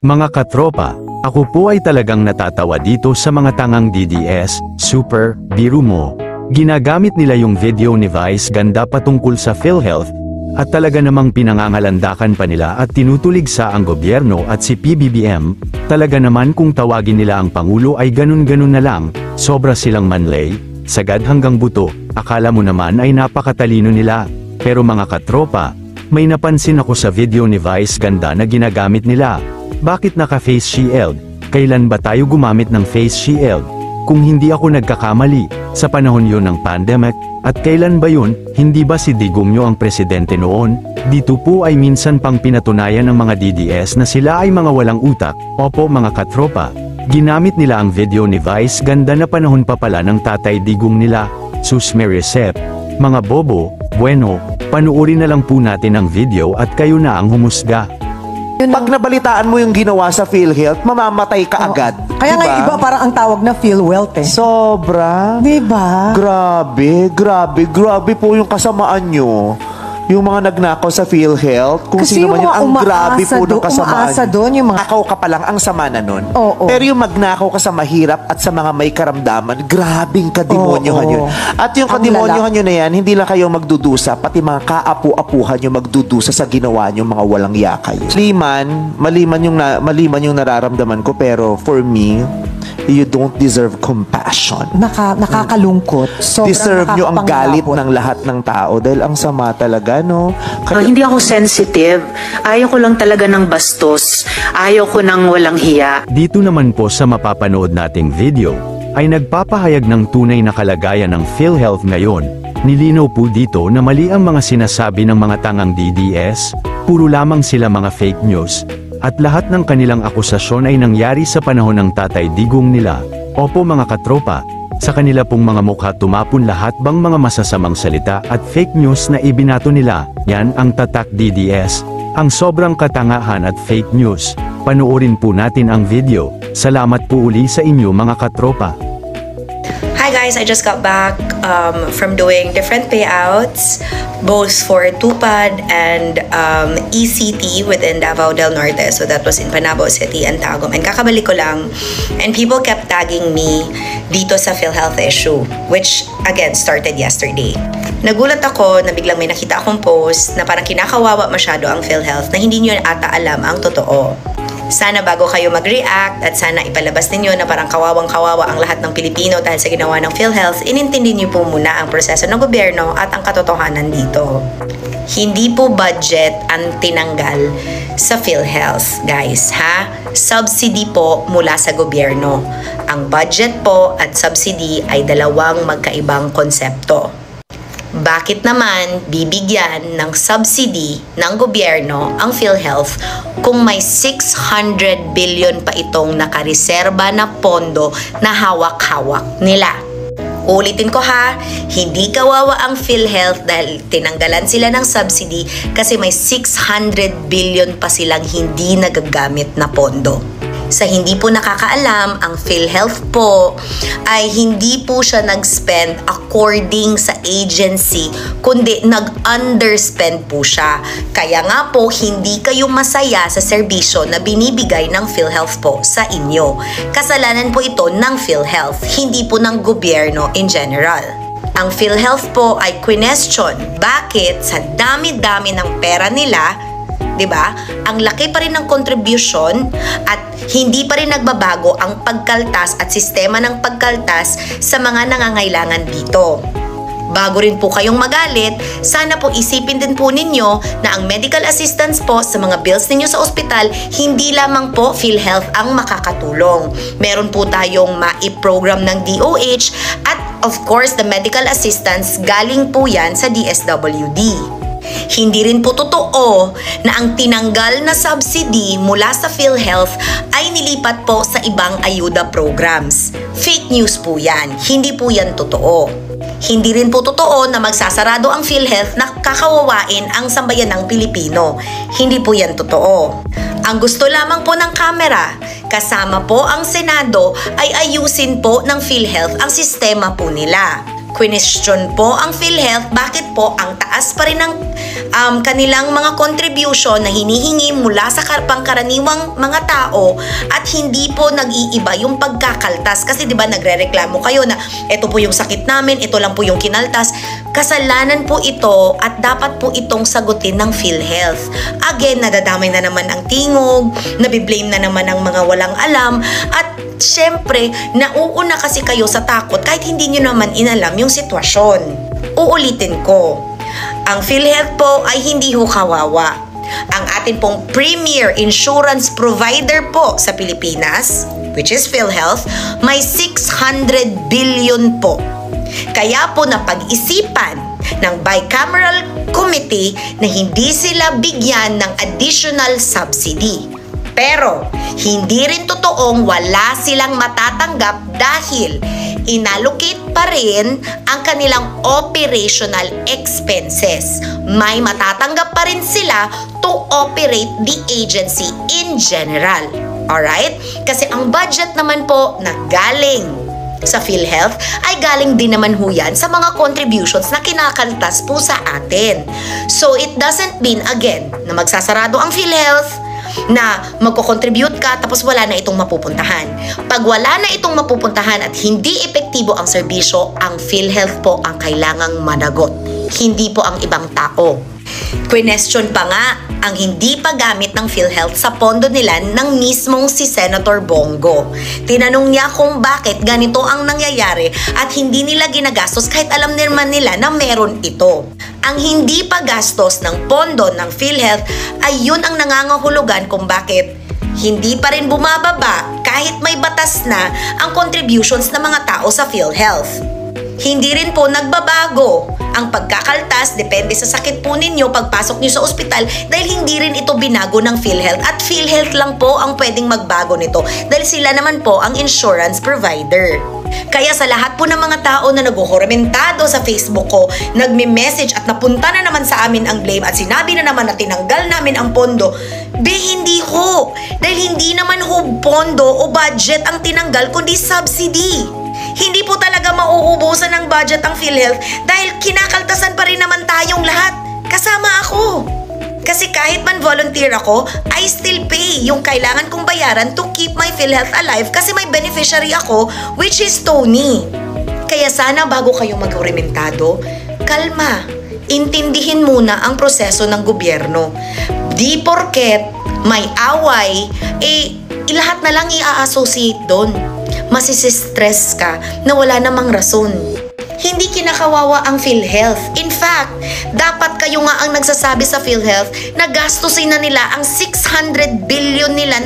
Mga katropa, ako po ay talagang natatawa dito sa mga tangang DDS, super, biro mo. Ginagamit nila yung video ni Vice Ganda patungkol sa PhilHealth, at talaga namang pinangangalandakan pa nila at tinutuligsa ang gobyerno at si PBBM, talaga naman kung tawagin nila ang Pangulo ay ganun-ganun na lang, sobra silang manlay, sagad hanggang buto, akala mo naman ay napakatalino nila. Pero mga katropa, may napansin ako sa video ni Vice Ganda na ginagamit nila. Bakit naka-face shield? Kailan ba tayo gumamit ng face shield? Kung hindi ako nagkakamali, sa panahon yon ng pandemic, at kailan ba yun, hindi ba si Digongyo ang presidente noon? Dito po ay minsan pang pinatunayan ng mga DDS na sila ay mga walang utak. Opo mga katropa, ginamit nila ang video ni Vice Ganda na panahon pa pala ng Tatay Digong nila. Sus Merisep, mga bobo, bueno, panuorin na lang po natin ang video at kayo na ang humusga. Pag nabalitaan mo yung ginawa sa PhilHealth, mamamatay ka agad. Kaya nga iba parang ang tawag na PhilWealth eh. Sobra. Diba? Grabe po yung kasamaan nyo. Yung mga nagnakaw sa PhilHealth, kung Kasi sino man yung yun, ang mga grabe po ng kasamaan. umaasa doon yung mga... Nakaw ka pa lang, ang sama na nun. Oo. Pero yung magnakaw ka sa mahirap at sa mga may karamdaman, grabing kademonyohan yun. At yung Ang kademonyohan nyo na yan, hindi lang kayo magdudusa, pati mga kaapu-apuhan nyo magdudusa sa ginawa nyo, mga walang yakay. Maliman yung nararamdaman ko, pero for me, you don't deserve compassion. Nakakalungkot. Sobrang Deserve nyo ang galit nakakapanglabot. ng lahat ng tao dahil ang sama talaga, no? Hindi ako sensitive. Ayaw ko lang talaga ng bastos. Ayaw ko ng walang hiya. Dito naman po sa mapapanood nating video, ay nagpapahayag ng tunay na kalagayan ng PhilHealth ngayon. Nilinaw po dito na mali ang mga sinasabi ng mga tangang DDS, puro lamang sila mga fake news, at lahat ng kanilang akusasyon ay nangyari sa panahon ng Tatay Digong nila. Opo mga katropa, sa kanila pong mga mukha tumapon lahat bang mga masasamang salita at fake news na ibinato nila. Yan ang tatak DDS, ang sobrang katangahan at fake news. Panuorin po natin ang video. Salamat po uli sa inyo mga katropa. Hi guys, I just got back from doing different payouts, both for TUPAD and ECT within Davao del Norte. So that was in Panabo City and Tagum. And kakabalik ko lang, and people kept tagging me dito sa PhilHealth issue, which again started yesterday. Nagulat ako na biglang may nakita akong post na parang kinakawawa masyado ang PhilHealth na hindi nyo ata alam ang totoo. Sana bago kayo mag-react at sana ipalabas ninyo na parang kawawang-kawawa ang lahat ng Pilipino dahil sa ginawa ng PhilHealth, inintindi niyo po muna ang proseso ng gobyerno at ang katotohanan dito. Hindi po budget ang tinanggal sa PhilHealth, guys, ha? Subsidy po mula sa gobyerno. Ang budget po at subsidy ay dalawang magkaibang konsepto. Bakit naman bibigyan ng subsidy ng gobyerno ang PhilHealth kung may 600 billion pa itong nakareserba na pondo na hawak-hawak nila? Ulitin ko ha, hindi kawawa ang PhilHealth dahil tinanggalan sila ng subsidy kasi may 600 billion pa silang hindi nagagamit na pondo. Sa hindi po nakakaalam, ang PhilHealth po ay hindi po siya nag-spend according sa agency, kundi nag-underspend po siya. Kaya nga po, hindi kayo masaya sa serbisyo na binibigay ng PhilHealth po sa inyo. Kasalanan po ito ng PhilHealth, hindi po ng gobyerno in general. Ang PhilHealth po ay question, bakit sa dami-dami ng pera nila, 'di ba? Ang laki pa rin ng contribution at hindi pa rin nagbabago ang pagkaltas at sistema ng pagkaltas sa mga nangangailangan dito. Bago rin po kayong magalit, sana po isipin din po ninyo na ang medical assistance po sa mga bills ninyo sa ospital, hindi lamang po PhilHealth ang makakatulong. Meron po tayong mai-program ng DOH at of course the medical assistance galing po yan sa DSWD. Hindi rin po totoo na ang tinanggal na subsidy mula sa PhilHealth ay nilipat po sa ibang ayuda programs. Fake news po yan. Hindi po yan totoo. Hindi rin po totoo na magsasarado ang PhilHealth na kakawawain ang sambayan ng Pilipino. Hindi po yan totoo. Ang gusto lamang po ng kamera, kasama po ang Senado, ay ayusin po ng PhilHealth ang sistema po nila. Question po ang PhilHealth, bakit po ang taas pa rin ng kanilang mga contribution na hinihingi mula sa pangkaraniwang mga tao at hindi po nag-iiba yung pagkakaltas. Kasi di ba nagrereklamo kayo na ito po yung sakit namin, ito lang po yung kinaltas. Kasalanan po ito at dapat po itong sagutin ng PhilHealth. Again, nadadamay na naman ang tingog, nabiblame na naman ang mga walang alam, at syempre, nauuna kasi kayo sa takot kahit hindi nyo naman inalam yung sitwasyon. Uulitin ko, ang PhilHealth po ay hindi ho kawawa. Ang atin pong premier insurance provider po sa Pilipinas, which is PhilHealth, may 600 billion po. Kaya po napag-isipan ng bicameral committee na hindi sila bigyan ng additional subsidy. Pero, hindi rin totoong wala silang matatanggap dahil inallocate pa rin ang kanilang operational expenses. May matatanggap pa rin sila to operate the agency in general. Alright? Kasi ang budget naman po na galing sa PhilHealth ay galing din naman ho yan sa mga contributions na kinakaltas po sa atin. So, it doesn't mean, again, na magsasarado ang PhilHealth, na magko-contribute ka tapos wala na itong mapupuntahan. Pag wala na itong mapupuntahan at hindi epektibo ang serbisyo, ang PhilHealth po ang kailangang managot. Hindi po ang ibang tao. Question pa nga ang hindi paggamit ng PhilHealth sa pondo nila ng mismong si Senator Bongo. Tinanong niya kung bakit ganito ang nangyayari at hindi nila ginagastos kahit alam naman nila na meron ito. Ang hindi paggastos ng pondo ng PhilHealth ay yun ang nangangahulugan kung bakit hindi pa rin bumababa kahit may batas na ang contributions ng mga tao sa PhilHealth. Hindi rin po nagbabago ang pagkakaltas depende sa sakit po ninyo pagpasok nyo sa ospital dahil hindi rin ito binago ng PhilHealth at PhilHealth lang po ang pwedeng magbago nito dahil sila naman po ang insurance provider. Kaya sa lahat po ng mga tao na naghuhuramentado sa Facebook ko, nagme-message at napunta na naman sa amin ang blame at sinabi na naman na tinanggal namin ang pondo, hindi ho. Dahil hindi naman ho pondo o budget ang tinanggal kundi subsidy. Hindi po talaga mauubusan ng budget ang PhilHealth dahil kinakaltasan pa rin naman tayong lahat. Kasama ako. Kasi kahit man volunteer ako, I still pay yung kailangan kong bayaran to keep my PhilHealth alive kasi may beneficiary ako, which is Tony. Kaya sana bago kayo mag-orimentado, kalma. Intindihin muna ang proseso ng gobyerno. Di porket may away, lahat na lang i-associate doon. Masisistress ka na wala namang rason. Hindi kinakawawa ang PhilHealth. In fact, dapat kayo nga ang nagsasabi sa PhilHealth na gastusin na nila ang 600 billion nila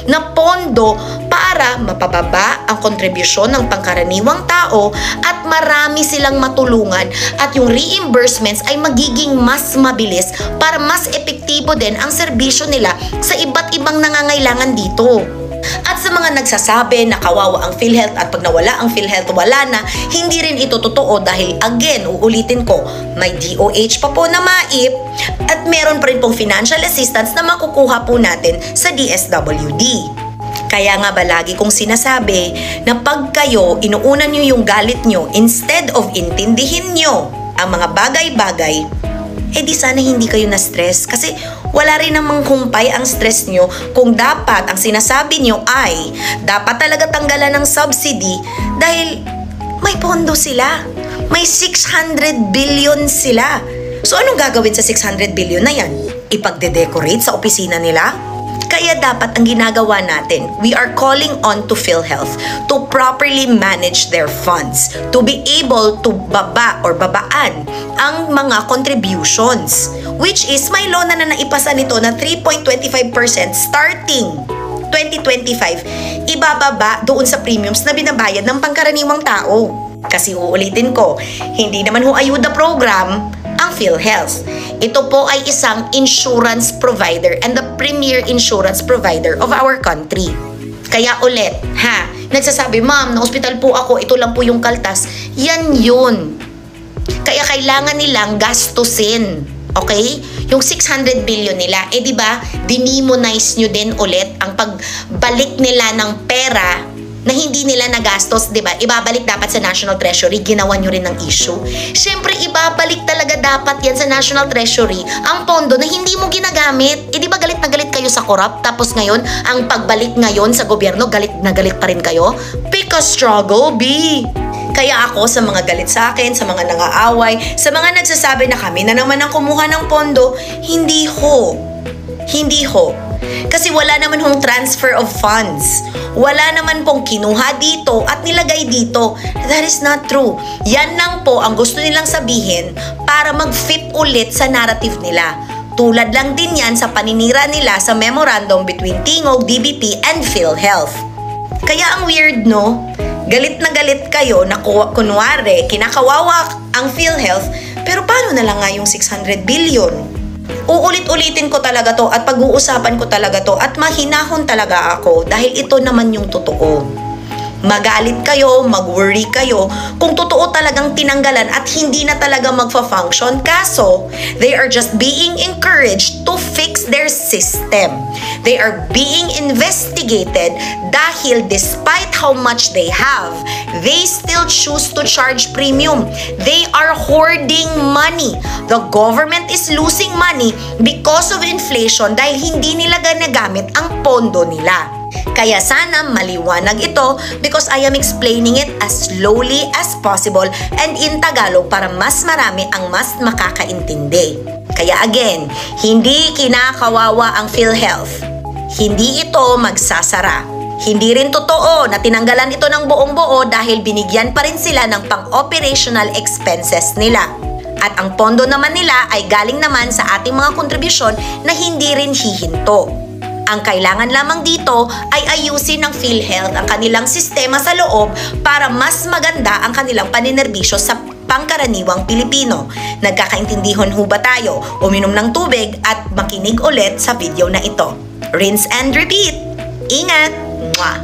na pondo para mapababa ang kontribusyon ng pangkaraniwang tao at marami silang matulungan at yung reimbursements ay magiging mas mabilis para mas epektibo din ang serbisyo nila sa iba't ibang nangangailangan dito. At sa mga nagsasabi na kawawa ang PhilHealth at pag nawala ang PhilHealth wala na, hindi rin ito totoo dahil again, uulitin ko, may DOH pa po na MAIP at meron pa rin pong financial assistance na makukuha po natin sa DSWD. Kaya nga ba lagi kong sinasabi na pag kayo inuunan nyo yung galit nyo instead of intindihin nyo ang mga bagay-bagay, di sana hindi kayo na-stress kasi wala rin namang humpay ang stress nyo kung dapat ang sinasabi nyo ay dapat talaga tanggalan ng subsidy dahil may pondo sila. May 600 billion sila. So anong gagawin sa 600 billion na yan? Ipagde-decorate sa opisina nila? Kaya dapat ang ginagawa natin, we are calling on to PhilHealth to properly manage their funds, to be able to babaan ang mga contributions, which is may law na naipasa nito na 3.25% starting 2025, ibababa doon sa premiums na binabayad ng pangkaraniwang tao. Kasi uulitin ko, hindi naman ho ayuda program ang PhilHealth. Ito po ay isang insurance provider and the premier insurance provider of our country. Kaya ulit, nagsasabi, ma'am, na ospital po ako, ito lang po yung kaltas. Yan yun. Kaya kailangan nilang gastusin. Okay? Yung 600 billion nila, di ba, dinimonize nyo din ulit ang pagbalik nila ng pera na hindi nila nagastos, di ba? Ibabalik dapat sa National Treasury, ginawa nyo rin ng issue. Siyempre, ibabalik talaga dapat yan sa National Treasury ang pondo na hindi mo ginagamit. Eh, di ba galit na galit kayo sa korap? Tapos ngayon, ang pagbalik ngayon sa gobyerno, galit na galit pa rin kayo? Pick a struggle, B! Kaya ako sa mga galit sa akin, sa mga nangaaway, sa mga nagsasabi na kami na naman ang kumuha ng pondo, hindi ho. Hindi ho. Kasi wala naman hong transfer of funds. Wala naman pong kinuha dito at nilagay dito. That is not true. Yan lang po ang gusto nilang sabihin para mag-fit ulit sa narrative nila. Tulad lang din yan sa paninira nila sa memorandum between Tingog, DBP, and PhilHealth. Kaya ang weird, no? Galit na galit kayo na kunwari, kinakawawa ang PhilHealth, pero paano na lang nga yung 600 billion? Uulit-ulitin ko talaga to at pag-uusapan ko talaga to at mahinahon talaga ako dahil ito naman yung totoo. Magalit kayo, mag-worry kayo kung totoo talagang tinanggalan at hindi na talaga magfa-function, kaso they are just being encouraged to fix their system. They are being investigated dahil despite how much they have, they still choose to charge premium. They are hoarding money. The government is losing money because of inflation dahil hindi nila ginagamit ang pondo nila. Kaya sana maliwanag ito because I am explaining it as slowly as possible and in Tagalog para mas marami ang mas makakaintindi. Kaya again, hindi kinakawawa ang PhilHealth. Hindi ito magsasara. Hindi rin totoo na tinanggalan ito ng buong buo dahil binigyan pa rin sila ng pang-operational expenses nila. At ang pondo naman nila ay galing naman sa ating mga kontribusyon na hindi rin hihinto. Ang kailangan lamang dito ay ayusin ng PhilHealth ang kanilang sistema sa loob para mas maganda ang kanilang paninerbisyo sa pangkaraniwang Pilipino. Nagkakaintindihan ho ba tayo? Uminom ng tubig at makinig ulit sa video na ito. Rinse and repeat. Ingat! Mwah!